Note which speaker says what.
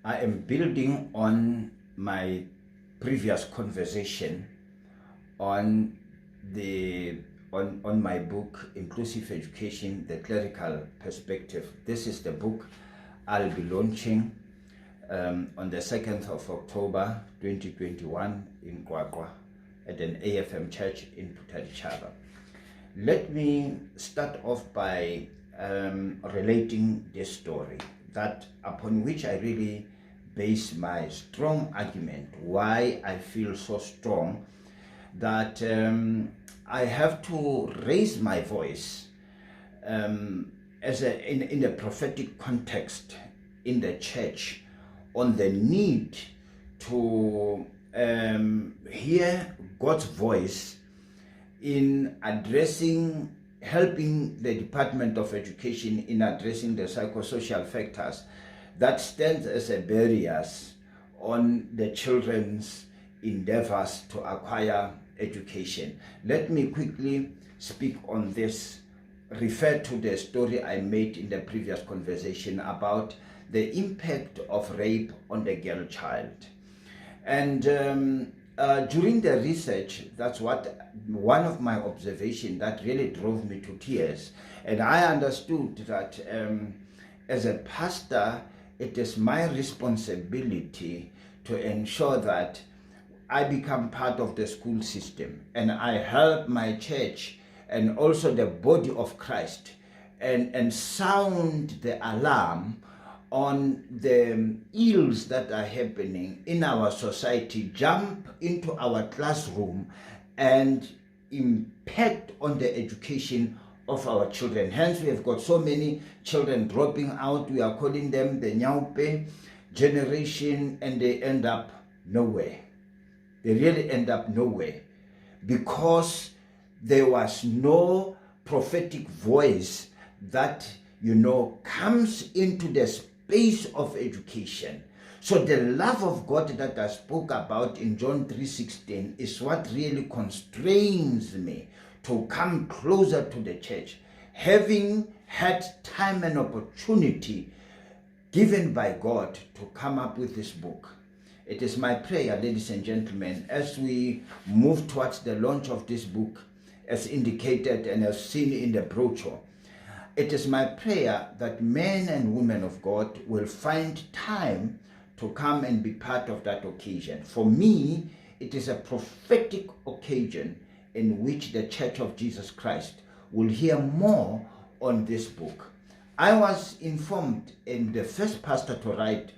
Speaker 1: I am building on my previous conversation on my book Inclusive Education: The Clerical Perspective. This is the book I'll be launching on the 2nd of October 2021 in QwaQwa at an AFM church in Phuthaditjhaba. Let me start off by relating this story that upon which I really base my strong argument why I feel so strong that I have to raise my voice in a prophetic context in the church on the need to hear God's voice in helping the Department of Education in addressing the psychosocial factors that stand as a barriers on the children's endeavors to acquire education. Let me quickly speak on this, refer to the story I made in the previous conversation about the impact of rape on the girl child. And during the research, that's one of my observations that really drove me to tears. And I understood that as a pastor, it is my responsibility to ensure that I become part of the school system and I help my church and also the body of Christ and sound the alarm on the ills that are happening in our society, jump into our classroom and impact on the education of our children. Hence, we have got so many children dropping out. We are calling them the Nyaupe generation, and they end up nowhere. They really end up nowhere because there was no prophetic voice that, comes into the space of education. So the love of God that I spoke about in John 3:16 is what really constrains me to come closer to the church, having had time and opportunity given by God to come up with this book. It is my prayer, ladies and gentlemen, as we move towards the launch of this book, as indicated and as seen in the brochure, it is my prayer that men and women of God will find time to come and be part of that occasion. For me, it is a prophetic occasion in which the Church of Jesus Christ will hear more on this book. I was informed in the first pastor to write